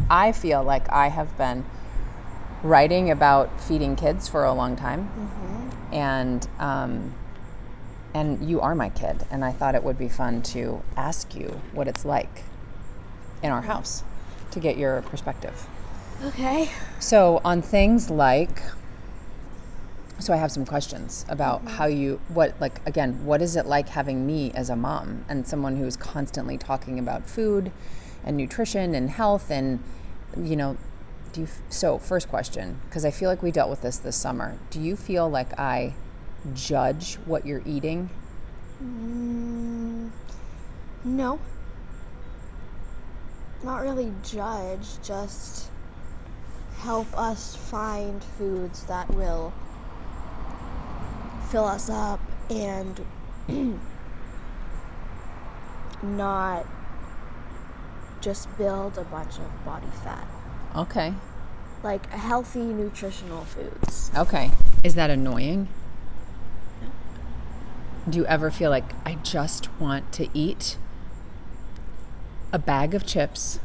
I feel like I have been writing about feeding kids for a long time. And you are my kid, and I thought it would be fun to ask you what it's like in our house to get your perspective. Okay. So on things like, so I have some questions about what is it like having me as a mom and someone who's constantly talking about food and nutrition and health and, so first question, because I feel like we dealt with this summer. Do you feel like I judge what you're eating? No. Not really judge, just help us find foods that will fill us up and not just build a bunch of body fat. Okay. Like healthy, nutritional foods. Okay. Is that annoying? No. Do you ever feel like I just want to eat a bag of chips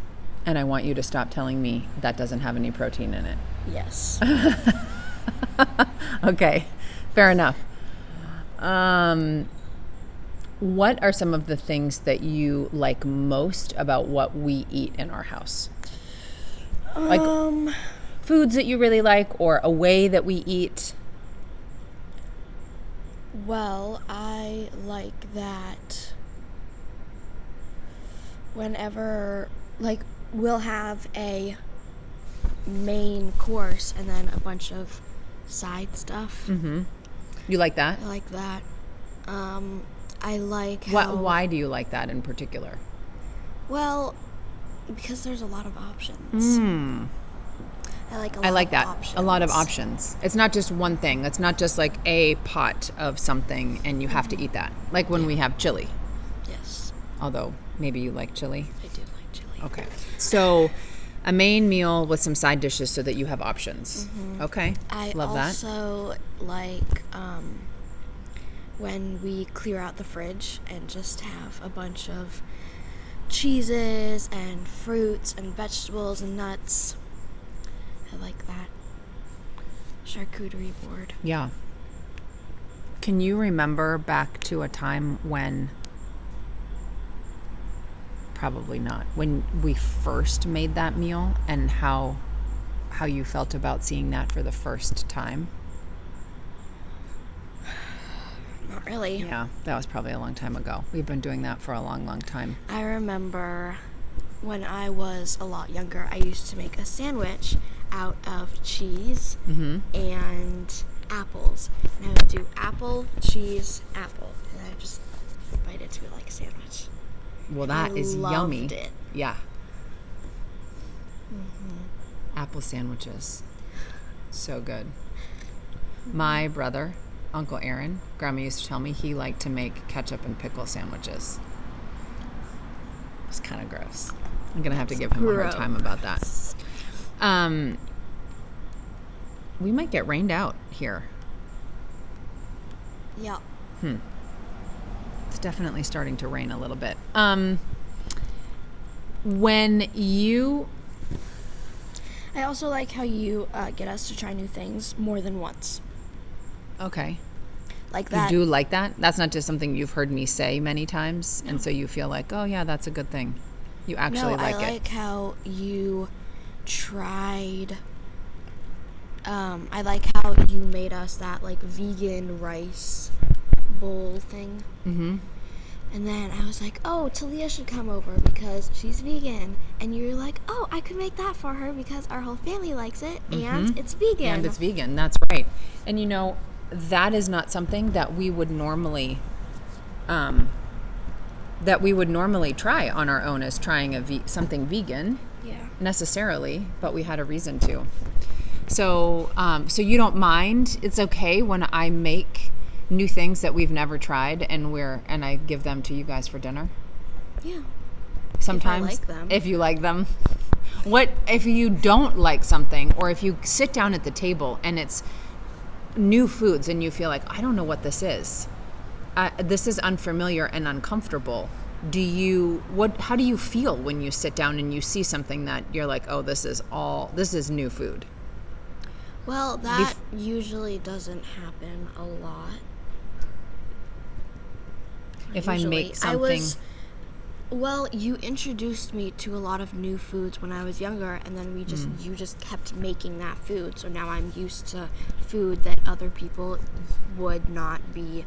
and I want you to stop telling me that doesn't have any protein in it? Yes. Okay. Fair enough. What are some of the things that you like most about what we eat in our house? Like foods that you really like, or a way that we eat? Well, I like that whenever, we'll have a main course and then a bunch of side stuff. Mm-hmm. You like that? I like that. I like how... Why do you like that in particular? Well, because there's a lot of options. I like that. Options. A lot of options. It's not just one thing. It's not just like a pot of something and you have to eat that. Like when we have chili. Yes. Although maybe you like chili. I do like chili. Okay. So a main meal with some side dishes so that you have options. Okay. I love that. also like when we clear out the fridge and just have a bunch of cheeses and fruits and vegetables and nuts. I like that. Charcuterie board. Yeah. Can you remember back to a time when, probably not, when we first made that meal and how you felt about seeing that for the first time? Not really. Yeah, that was probably a long time ago. We've been doing that for a long, long time. I remember when I was a lot younger, I used to make a sandwich out of cheese and apples. And I would do apple, cheese, apple. And I just bite into it like a sandwich. Well, that is loved yummy. It. Yeah. Apple sandwiches. So good. My brother, Uncle Aaron, Grandma used to tell me he liked to make ketchup and pickle sandwiches. It's kind of gross. I'm going to have to give him a hard time about that. We might get rained out here. Yeah. It's definitely starting to rain a little bit. When you... I also like how you get us to try new things more than once. Okay. Like that. You do like that? That's not just something you've heard me say many times, and so you feel like, oh yeah, that's a good thing. You actually like it. I like how you tried... I like how you made us that, vegan rice bowl thing. Mm-hmm. And then I was like, oh, Talia should come over because she's vegan. And you were like, oh, I could make that for her because our whole family likes it, and it's vegan. And it's vegan, that's right. And that is not something that we would normally try on our own as trying something vegan. Yeah. Necessarily, but we had a reason to. So you don't mind? It's okay when I make new things that we've never tried and I give them to you guys for dinner? Yeah. Sometimes. If you like them. What if you don't like something, or if you sit down at the table and it's new foods and you feel like, I don't know what this is. This is unfamiliar and uncomfortable. how do you feel when you sit down and you see something that you're like, oh, this is new food? Well, that usually doesn't happen a lot. If I make something... Well, you introduced me to a lot of new foods when I was younger, and then you just kept making that food. So now I'm used to food that other people would not be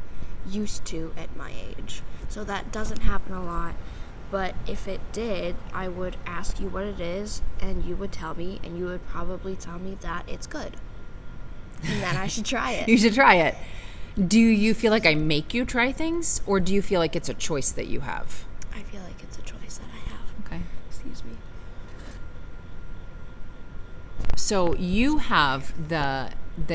used to at my age. So that doesn't happen a lot. But if it did, I would ask you what it is, and you would tell me, and you would probably tell me that it's good. And then I should try it. You should try it. Do you feel like I make you try things, or do you feel like it's a choice that you have? I feel like it's a choice that I have. Okay. Excuse me. So you have the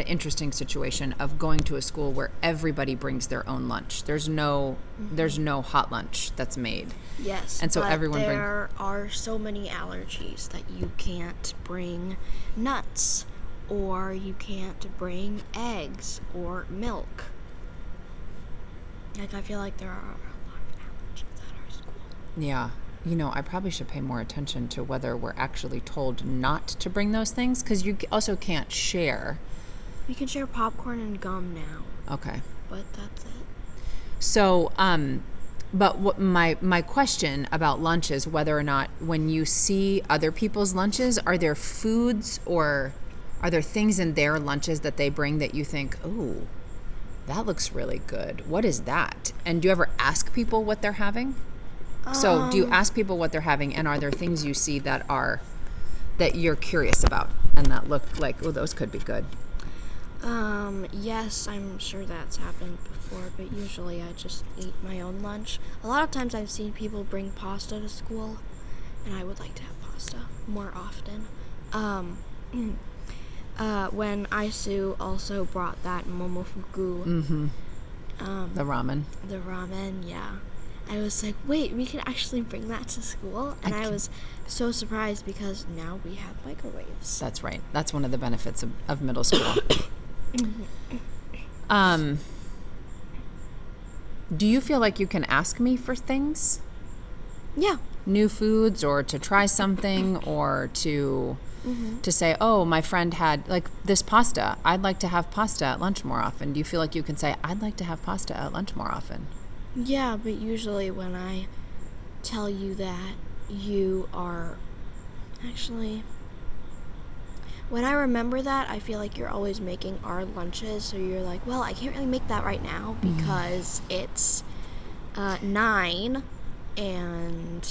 interesting situation of going to a school where everybody brings their own lunch. There's no hot lunch that's made. Yes. And so but everyone there are so many allergies that you can't bring nuts, or you can't bring eggs or milk. Like, I feel like there are a lot of allergies at our school. Yeah. I probably should pay more attention to whether we're actually told not to bring those things, because you also can't share. We can share popcorn and gum now. Okay. But that's it. So, but what my question about lunch is whether or not when you see other people's lunches, are there foods or are there things in their lunches that they bring that you think, oh, that looks really good. What is that? And do you ever ask people what they're having? So do you ask people what they're having, and are there things you see that you're curious about and that look like, oh, those could be good? Yes, I'm sure that's happened before, but usually I just eat my own lunch. A lot of times I've seen people bring pasta to school, and I would like to have pasta more often. When Aisu also brought that momofuku. Mm-hmm. The ramen. The ramen, yeah. I was like, wait, we can actually bring that to school? And I was so surprised because now we have microwaves. That's right. That's one of the benefits of middle school. Do you feel like you can ask me for things? Yeah. New foods, or to try something, or to say, oh, my friend had like this pasta. I'd like to have pasta at lunch more often. Do you feel like you can say, I'd like to have pasta at lunch more often? Yeah, but usually when I tell you that, you are actually... When I remember that, I feel like you're always making our lunches, so you're like, well, I can't really make that right now because it's 9 and...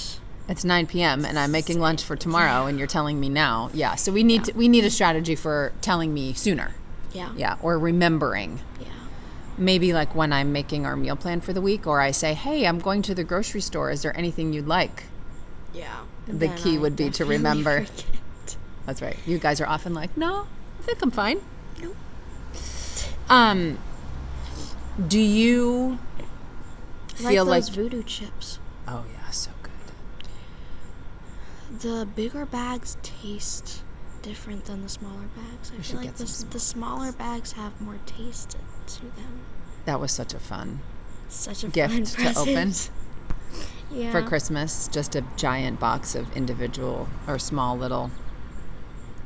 It's 9 p.m. and I'm making lunch for tomorrow, and you're telling me now. Yeah, so we need a strategy for telling me sooner. Yeah. Yeah, or remembering. Yeah. Maybe like when I'm making our meal plan for the week, or I say, hey, I'm going to the grocery store. Is there anything you'd like? Yeah. The key would be to remember. Forget. That's right. You guys are often like, no, I think I'm fine. Nope. Do you feel like... those voodoo chips. Oh, yeah, so good. The bigger bags taste different than the smaller bags. I feel like the smaller bags have more taste to them. That was such a gift to open. Yeah. For Christmas, just a giant box of individual or small little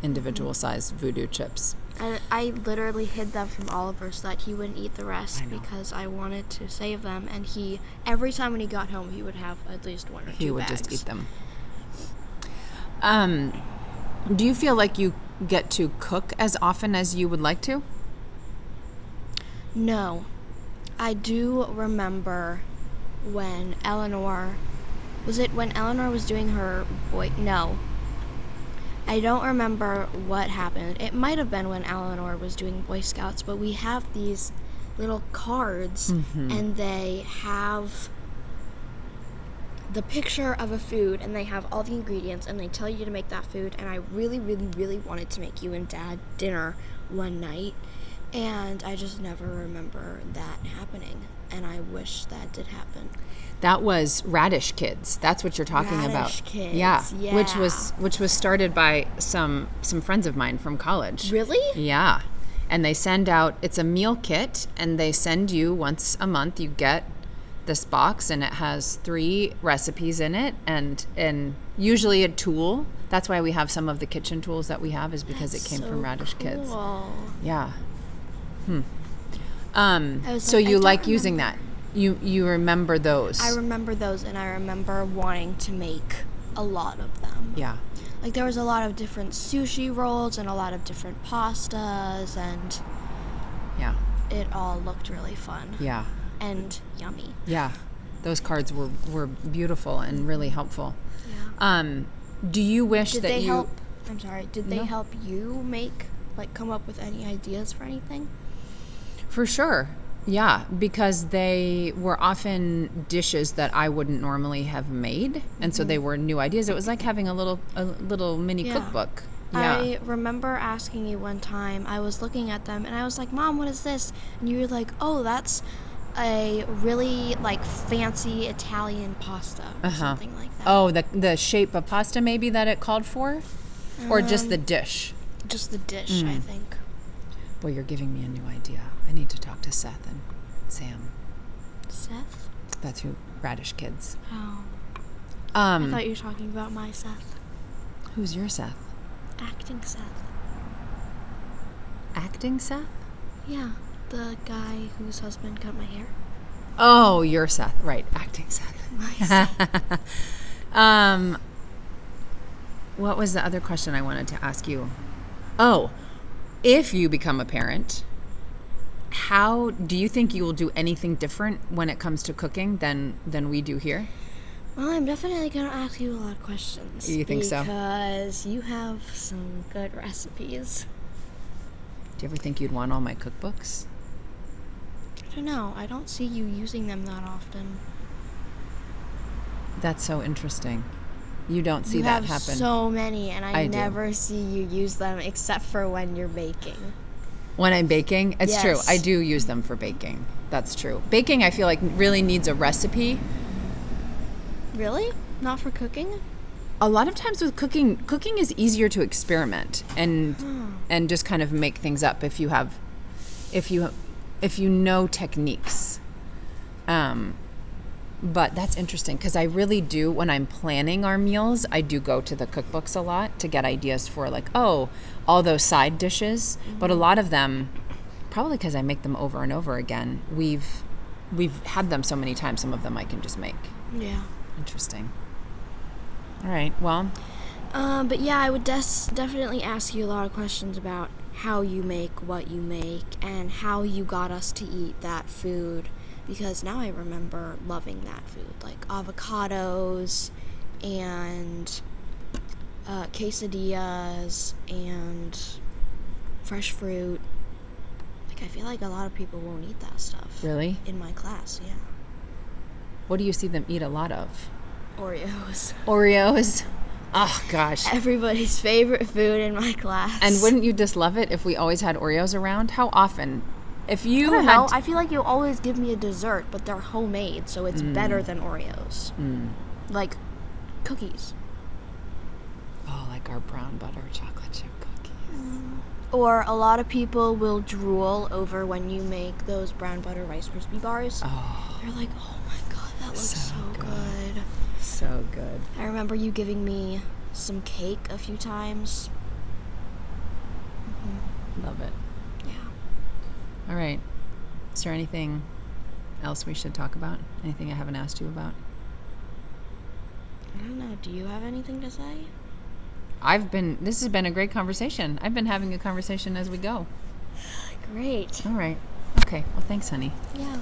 individual-sized voodoo chips. I literally hid them from Oliver so that he wouldn't eat the rest because I wanted to save them. And every time when he got home, he would have at least one or two bags. He would just eat them. Do you feel like you get to cook as often as you would like to? No. I do remember when Eleanor... Was it when Eleanor was doing her No. I don't remember what happened. It might have been when Eleanor was doing Boy Scouts, but we have these little cards, and they have the picture of a food, and they have all the ingredients, and they tell you to make that food. And I really, really, really wanted to make you and Dad dinner one night, and I just never remember that happening, and I wish that did happen. That was Radish Kids. That's what you're talking about. Radish Kids, yeah. yeah. Which was started by some friends of mine from college. Really? Yeah. And they send out, it's a meal kit, and they send you once a month, you get this box, and it has 3 recipes in it, and usually a tool. That's why we have some of the kitchen tools that we have, is because it came from Radish Kids. Yeah. So you like using that? You remember those? I remember those, and I remember wanting to make a lot of them. Yeah. Like, there was a lot of different sushi rolls and a lot of different pastas, and Yeah. it all looked really fun. Yeah. And yummy. Yeah. Those cards were beautiful and really helpful. Yeah. Do you wish Did that they you... help? I'm sorry. Did they No. help you come up with any ideas for anything? For sure. Yeah, because they were often dishes that I wouldn't normally have made, and so they were new ideas. It was like having a little mini cookbook. Yeah. I remember asking you one time, I was looking at them, and I was like, Mom, what is this? And you were like, oh, that's a really, fancy Italian pasta or something like that. Oh, the shape of pasta maybe that it called for? Or just the dish? Just the dish, I think. Boy, you're giving me a new idea. I need to talk to Seth and Sam. Seth? That's who, Radish Kids. Oh. I thought you were talking about my Seth. Who's your Seth? Acting Seth. Acting Seth? Yeah, the guy whose husband cut my hair. Oh, your Seth. Right, acting Seth. My Seth. What was the other question I wanted to ask you? Oh, if you become a parent, how do you think you will do anything different when it comes to cooking than we do here? Well, I'm definitely going to ask you a lot of questions. You think so? Because you have some good recipes. Do you ever think you'd want all my cookbooks? I don't know. I don't see you using them that often. That's so interesting. You don't see that happen. You have so many, and I do. never see you use them except for when you're baking. When I'm baking, it's true. Yes. I do use them for baking. That's true. Baking, I feel like, really needs a recipe. Really? Not for cooking? A lot of times with cooking is easier to experiment and just kind of make things up if you know techniques. But that's interesting because I really do, when I'm planning our meals, I do go to the cookbooks a lot to get ideas for all those side dishes. But a lot of them, probably because I make them over and over again, we've had them so many times, some of them I can just make. Yeah. Interesting. All right, well. But yeah, I would definitely ask you a lot of questions about how you make what you make and how you got us to eat that food, because now I remember loving that food, like avocados and quesadillas and fresh fruit. Like, I feel like a lot of people won't eat that stuff. Really? In my class, yeah. What do you see them eat a lot of? Oreos. Oreos? Oh, gosh. Everybody's favorite food in my class. And wouldn't you just love it if we always had Oreos around? How often? If you I don't know. I feel like you always give me a dessert, but they're homemade, so it's better than Oreos. Like cookies. Oh, like our brown butter chocolate chip cookies. Or a lot of people will drool over when you make those brown butter Rice Krispie bars. Oh. They're like, oh my god, that looks so good. So good. I remember you giving me some cake a few times. Love it. Yeah. All right. Is there anything else we should talk about? Anything I haven't asked you about? I don't know. Do you have anything to say? This has been a great conversation. I've been having a conversation as we go. Great. All right. Okay. Well, thanks, honey. Yeah.